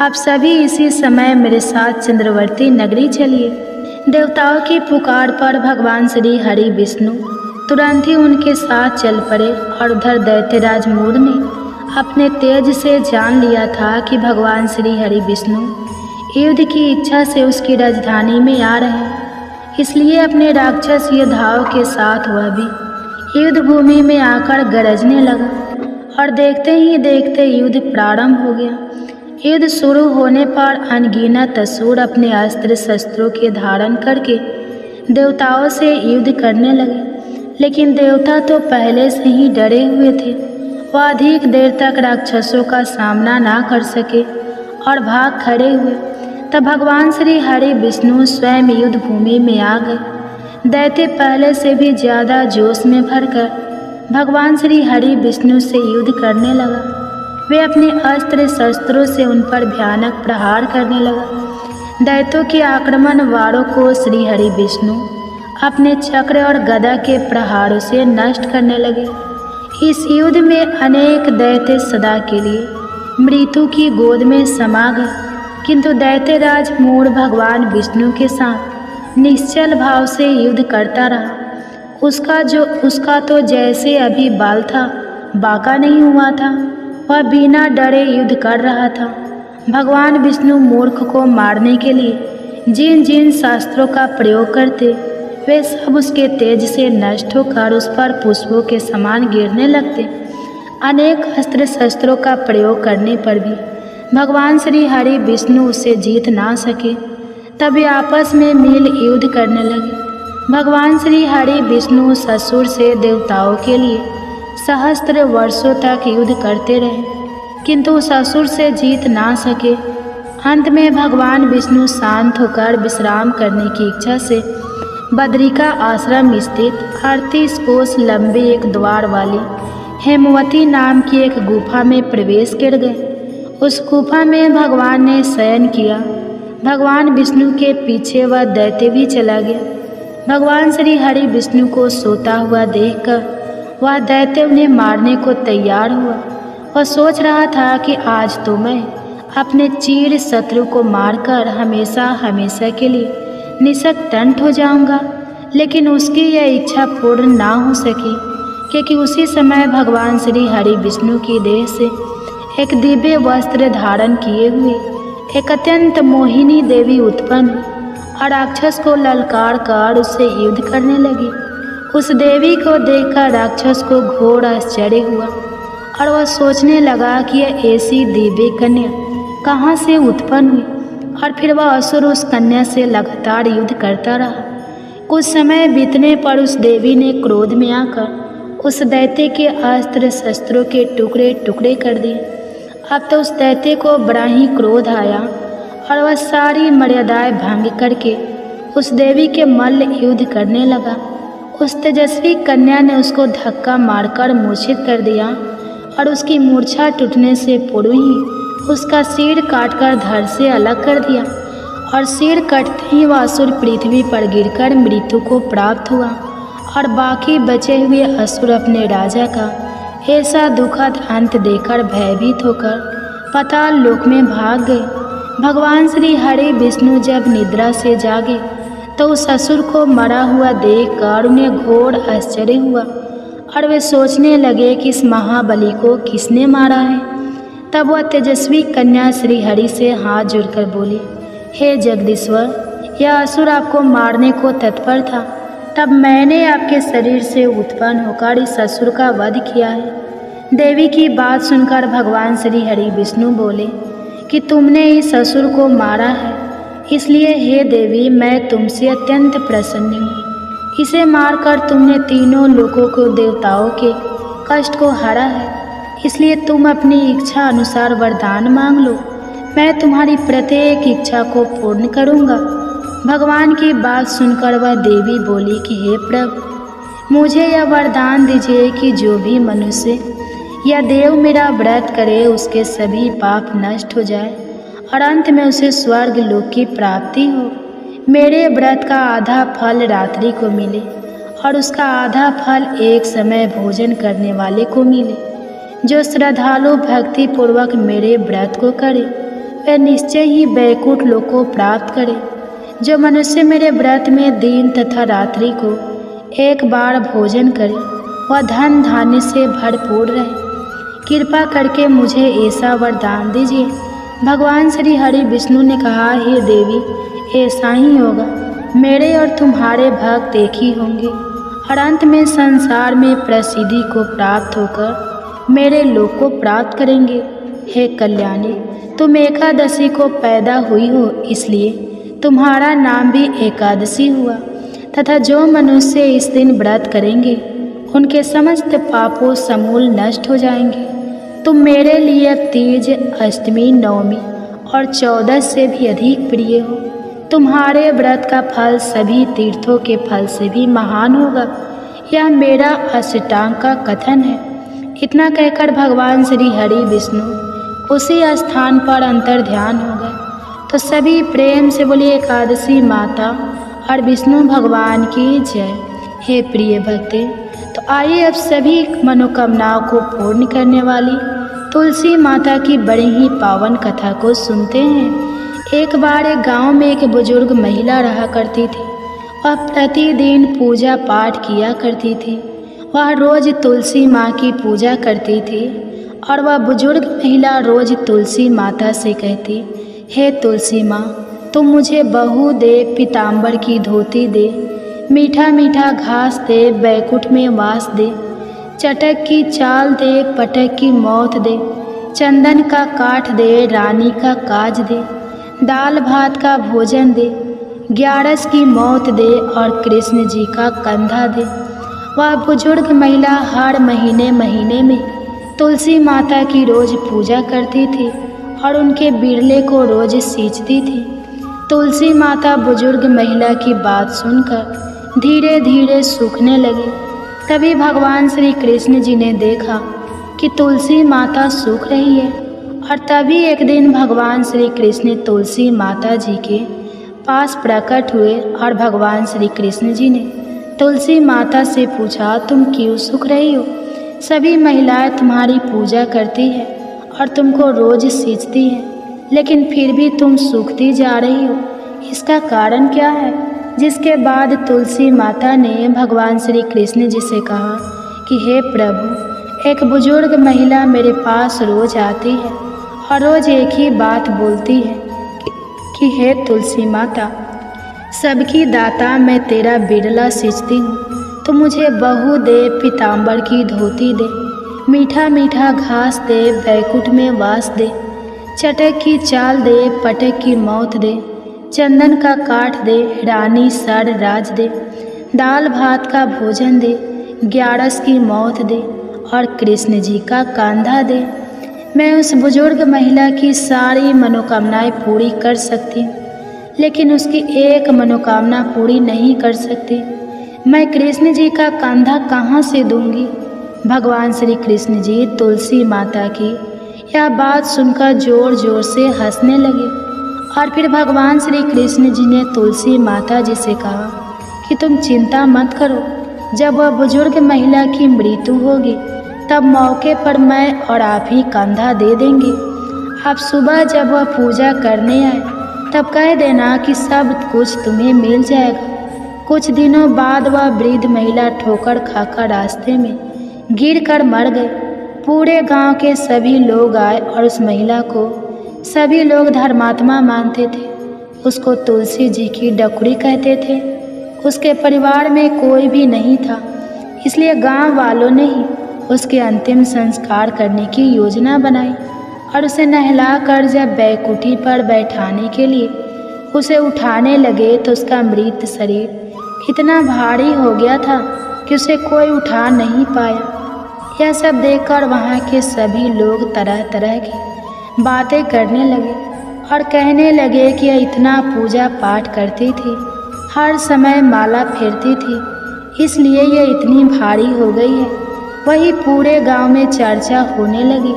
आप सभी इसी समय मेरे साथ चंद्रवर्ती नगरी चलिए। देवताओं की पुकार पर भगवान श्री हरि विष्णु तुरंत ही उनके साथ चल पड़े और उधर दैत्यराज मूढ़ ने अपने तेज से जान लिया था कि भगवान श्री हरि विष्णु युद्ध की इच्छा से उसकी राजधानी में आ रहे हैं। इसलिए अपने राक्षस योद्धाओं के साथ वह भी युद्ध भूमि में आकर गरजने लगा और देखते ही देखते युद्ध प्रारंभ हो गया। युद्ध शुरू होने पर अनगिनत असुर अपने अस्त्र शस्त्रों के धारण करके देवताओं से युद्ध करने लगे, लेकिन देवता तो पहले से ही डरे हुए थे। वह अधिक देर तक राक्षसों का सामना ना कर सके और भाग खड़े हुए। तब भगवान श्री हरि विष्णु स्वयं युद्ध भूमि में आ गए। दैत्य पहले से भी ज़्यादा जोश में भरकर भगवान श्री हरि विष्णु से युद्ध करने लगा। वे अपने अस्त्र शस्त्रों से उन पर भयानक प्रहार करने लगा। दैत्यों के आक्रमण वारों को श्री हरि विष्णु अपने चक्र और गदा के प्रहारों से नष्ट करने लगे। इस युद्ध में अनेक दैत्य सदा के लिए मृत्यु की गोद में समा गए, किंतु दैत्यराज मूढ़ भगवान विष्णु के साथ निश्चल भाव से युद्ध करता रहा। उसका तो जैसे अभी बाल था, बांका नहीं हुआ था। वह बिना डरे युद्ध कर रहा था। भगवान विष्णु मूर्ख को मारने के लिए जिन जिन शास्त्रों का प्रयोग करते, वे सब उसके तेज से नष्ट होकर उस पर पुष्पों के समान गिरने लगते। अनेक अस्त्र शस्त्रों का प्रयोग करने पर भी भगवान श्री हरि विष्णु उससे जीत ना सके। तब वे आपस में मिल युद्ध करने लगे। भगवान श्री हरि विष्णु ससुर से देवताओं के लिए सहस्त्र वर्षों तक युद्ध करते रहे, किंतु ससुर से जीत ना सके। अंत में भगवान विष्णु शांत होकर विश्राम करने की इच्छा से बद्रिका आश्रम स्थित 38 कोस लंबे एक द्वार वाली हेमवती नाम की एक गुफा में प्रवेश कर गए। उस गुफा में भगवान ने शयन किया। भगवान विष्णु के पीछे वह दैत्य भी चला गया। भगवान श्री हरि विष्णु को सोता हुआ देखकर वह दैत्य उन्हें मारने को तैयार हुआ। वह सोच रहा था कि आज तो मैं अपने चीर शत्रु को मारकर हमेशा हमेशा के लिए निशक्तंठ हो जाऊंगा, लेकिन उसकी यह इच्छा पूर्ण ना हो सकी, क्योंकि उसी समय भगवान श्री हरि विष्णु की देह से एक दिव्य वस्त्र धारण किए हुए एक अत्यंत मोहिनी देवी उत्पन्न और राक्षस को ललकार कर उससे युद्ध करने लगी। उस देवी को देखकर राक्षस को घोर आश्चर्य हुआ और वह सोचने लगा कि यह ऐसी दिव्य कन्या कहाँ से उत्पन्न हुई, और फिर वह असुर उस कन्या से लगातार युद्ध करता रहा। कुछ समय बीतने पर उस देवी ने क्रोध में आकर उस दैत्य के अस्त्र शस्त्रों के टुकड़े टुकड़े कर दिए। अब तो उस दैत्य को बड़ा ही क्रोध आया और वह सारी मर्यादाएं भंग करके उस देवी के मल्ल युद्ध करने लगा। उस तेजस्वी कन्या ने उसको धक्का मारकर मूर्छित कर दिया और उसकी मूर्छा टूटने से पूर्व ही उसका सिर काटकर धड़ से अलग कर दिया, और सिर कटते ही वह असुर पृथ्वी पर गिरकर मृत्यु को प्राप्त हुआ। और बाकी बचे हुए असुर अपने राजा का ऐसा दुखद अंत देखकर भयभीत होकर पाताल लोक में भाग गए। भगवान श्री हरि विष्णु जब निद्रा से जागे तो उस असुर को मरा हुआ देखकर उन्हें घोर आश्चर्य हुआ और वे सोचने लगे कि इस महाबली को किसने मारा है। तब वह तेजस्वी कन्या श्री हरि से हाथ जोड़कर बोली, हे जगदीश्वर, यह असुर आपको मारने को तत्पर था, तब मैंने आपके शरीर से उत्पन्न होकर इस असुर का वध किया है। देवी की बात सुनकर भगवान श्री हरि विष्णु बोले कि तुमने इस असुर को मारा है, इसलिए हे देवी मैं तुमसे अत्यंत प्रसन्न हूँ। इसे मारकर तुमने तीनों लोकों को देवताओं के कष्ट को हरा है, इसलिए तुम अपनी इच्छा अनुसार वरदान मांग लो, मैं तुम्हारी प्रत्येक इच्छा को पूर्ण करूँगा। भगवान की बात सुनकर वह देवी बोली कि हे प्रभु, मुझे यह वरदान दीजिए कि जो भी मनुष्य या देव मेरा व्रत करे उसके सभी पाप नष्ट हो जाए और अंत में उसे स्वर्ग लोक की प्राप्ति हो। मेरे व्रत का आधा फल रात्रि को मिले और उसका आधा फल एक समय भोजन करने वाले को मिले। जो श्रद्धालु भक्ति पूर्वक मेरे व्रत को करे वह निश्चय ही वैकुंठ लोक को प्राप्त करे। जो मनुष्य मेरे व्रत में दिन तथा रात्रि को एक बार भोजन करे वह धन धान्य से भरपूर रहे। कृपा करके मुझे ऐसा वरदान दीजिए। भगवान श्री हरि विष्णु ने कहा, हे देवी, ऐसा ही होगा। मेरे और तुम्हारे भक्त एक ही होंगे और अंत में संसार में प्रसिद्धि को प्राप्त होकर मेरे लोक को प्राप्त करेंगे। हे कल्याणी, तुम एकादशी को पैदा हुई हो, इसलिए तुम्हारा नाम भी एकादशी हुआ, तथा जो मनुष्य इस दिन व्रत करेंगे उनके समस्त पापों समूल नष्ट हो जाएंगे। तुम मेरे लिए अब तीज, अष्टमी, नवमी और 14 से भी अधिक प्रिय हो। तुम्हारे व्रत का फल सभी तीर्थों के फल से भी महान होगा। यह मेरा अष्टांग का कथन है। इतना कहकर भगवान श्री हरि विष्णु उसी स्थान पर अंतर ध्यान हो गए। तो सभी प्रेम से बोलिए एकादशी माता और विष्णु भगवान की जय। हे प्रिय भक्ते, तो आइए अब सभी मनोकामनाओं को पूर्ण करने वाली तुलसी माता की बड़ी ही पावन कथा को सुनते हैं। एक बार एक गांव में एक बुजुर्ग महिला रहा करती थी। वह प्रतिदिन पूजा पाठ किया करती थी। वह रोज तुलसी माँ की पूजा करती थी और वह बुजुर्ग महिला रोज तुलसी माता से कहती, हे तुलसी माँ, तुम मुझे बहू दे, पीताम्बर की धोती दे, मीठा मीठा घास दे, बैकुंठ में वास दे, चटक की चाल दे, पटक की मौत दे, चंदन का काठ दे, रानी का काज दे, दाल भात का भोजन दे, ग्यारस की मौत दे और कृष्ण जी का कंधा दे। वह बुजुर्ग महिला हर महीने में तुलसी माता की रोज पूजा करती थी और उनके बिरले को रोज सींचती थी। तुलसी माता बुजुर्ग महिला की बात सुनकर धीरे धीरे सूखने लगी। तभी भगवान श्री कृष्ण जी ने देखा कि तुलसी माता सूख रही है और तभी एक दिन भगवान श्री कृष्ण तुलसी माता जी के पास प्रकट हुए और भगवान श्री कृष्ण जी ने तुलसी माता से पूछा, तुम क्यों सूख रही हो? सभी महिलाएं तुम्हारी पूजा करती है और तुमको रोज सींचती हैं, लेकिन फिर भी तुम सूखती जा रही हो, इसका कारण क्या है? जिसके बाद तुलसी माता ने भगवान श्री कृष्ण जी से कहा कि हे प्रभु, एक बुजुर्ग महिला मेरे पास रोज आती है और रोज एक ही बात बोलती है कि हे तुलसी माता, सबकी दाता, मैं तेरा बिरला सींचती हूँ, तो मुझे बहू दे, पीताम्बर की धोती दे, मीठा मीठा घास दे, बैकुंठ में वास दे, चटक की चाल दे, पटक की मौत दे, चंदन का काठ दे, रानी सर राज दे, दाल भात का भोजन दे, ग्यारस की मौत दे और कृष्ण जी का कंधा दे। मैं उस बुजुर्ग महिला की सारी मनोकामनाएं पूरी कर सकती हूँ, लेकिन उसकी एक मनोकामना पूरी नहीं कर सकती। मैं कृष्ण जी का कंधा कहाँ से दूंगी? भगवान श्री कृष्ण जी तुलसी माता की यह बात सुनकर जोर जोर से हंसने लगे और फिर भगवान श्री कृष्ण जी ने तुलसी माता जी से कहा कि तुम चिंता मत करो, जब वह बुजुर्ग महिला की मृत्यु होगी तब मौके पर मैं और आप ही कंधा दे देंगे। आप सुबह जब वह पूजा करने आए तब कह देना कि सब कुछ तुम्हें मिल जाएगा। कुछ दिनों बाद वह वृद्ध महिला ठोकर खाकर रास्ते में गिरकर मर गई। पूरे गांव के सभी लोग आए और उस महिला को सभी लोग धर्मात्मा मानते थे। उसको तुलसी जी की डकुरी कहते थे। उसके परिवार में कोई भी नहीं था, इसलिए गांव वालों ने ही उसके अंतिम संस्कार करने की योजना बनाई और उसे नहलाकर जब बैकुंठी पर बैठाने के लिए उसे उठाने लगे तो उसका मृत शरीर इतना भारी हो गया था कि उसे कोई उठा नहीं पाया। यह सब देखकर वहाँ के सभी लोग तरह तरह की बातें करने लगे और कहने लगे कि यह इतना पूजा पाठ करती थी, हर समय माला फेरती थी, इसलिए यह इतनी भारी हो गई है। वही पूरे गांव में चर्चा होने लगी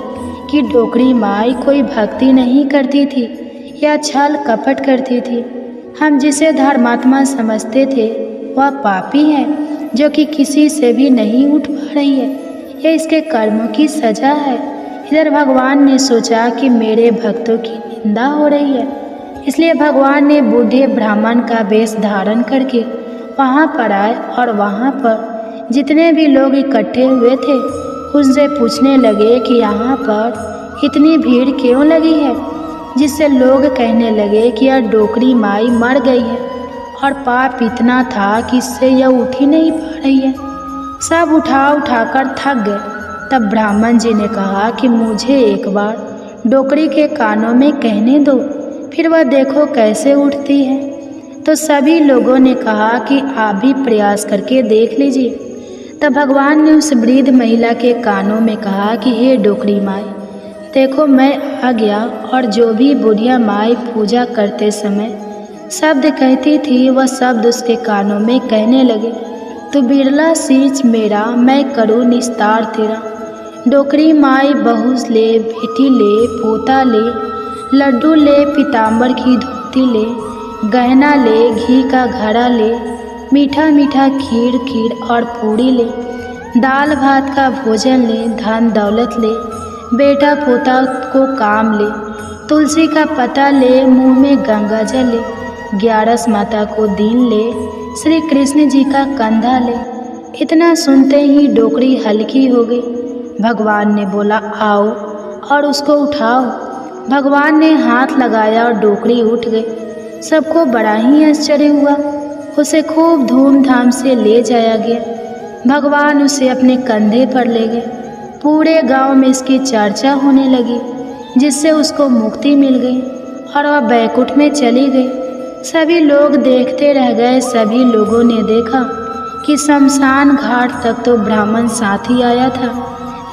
कि डोकरी माई कोई भक्ति नहीं करती थी या छल कपट करती थी। हम जिसे धर्मात्मा समझते थे वह पापी है जो कि किसी से भी नहीं उठ पा रही है। यह इसके कर्मों की सजा है। इधर भगवान ने सोचा कि मेरे भक्तों की निंदा हो रही है, इसलिए भगवान ने बूढ़े ब्राह्मण का वेश धारण करके वहाँ पर आए और वहाँ पर जितने भी लोग इकट्ठे हुए थे उनसे पूछने लगे कि यहाँ पर इतनी भीड़ क्यों लगी है, जिससे लोग कहने लगे कि यह डोकरी माई मर गई है और पाप इतना था कि इससे यह उठ ही नहीं पा रही है। सब उठाकर थक गए। तब ब्राह्मण जी ने कहा कि मुझे एक बार डोकरी के कानों में कहने दो, फिर वह देखो कैसे उठती है। तो सभी लोगों ने कहा कि आप भी प्रयास करके देख लीजिए। तब भगवान ने उस वृद्ध महिला के कानों में कहा कि हे डोकरी माई, देखो मैं आ गया। और जो भी बुढ़िया माई पूजा करते समय शब्द कहती थी वह शब्द उसके कानों में कहने लगे, तू बिरला सींच मेरा, मैं करूँ निस्तार तेरा। डोकरी माई बहू ले, बेटी ले, पोता ले, लड्डू ले, पीताम्बर की धोती ले, गहना ले, घी का घड़ा ले, मीठा मीठा खीर और पूड़ी ले, दाल भात का भोजन ले, धन दौलत ले, बेटा पोता को काम ले, तुलसी का पता ले, मुंह में गंगा जल ले, 11 माता को दीन ले, श्री कृष्ण जी का कंधा ले। इतना सुनते ही डोकरी हल्की हो गई। भगवान ने बोला आओ और उसको उठाओ। भगवान ने हाथ लगाया और डोकरी उठ गई। सबको बड़ा ही आश्चर्य हुआ। उसे खूब धूमधाम से ले जाया गया। भगवान उसे अपने कंधे पर ले गए। पूरे गांव में इसकी चर्चा होने लगी, जिससे उसको मुक्ति मिल गई और वह बैकुंठ में चली गई। सभी लोग देखते रह गए। सभी लोगों ने देखा कि शमशान घाट तक तो ब्राह्मण साथी आया था,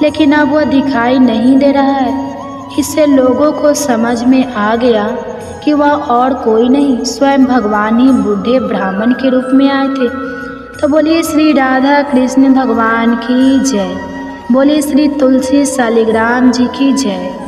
लेकिन अब वह दिखाई नहीं दे रहा है। इससे लोगों को समझ में आ गया कि वह और कोई नहीं, स्वयं भगवान ही बूढ़े ब्राह्मण के रूप में आए थे। तो बोलिए श्री राधा कृष्ण भगवान की जय। बोलिए श्री तुलसी शालिग्राम जी की जय।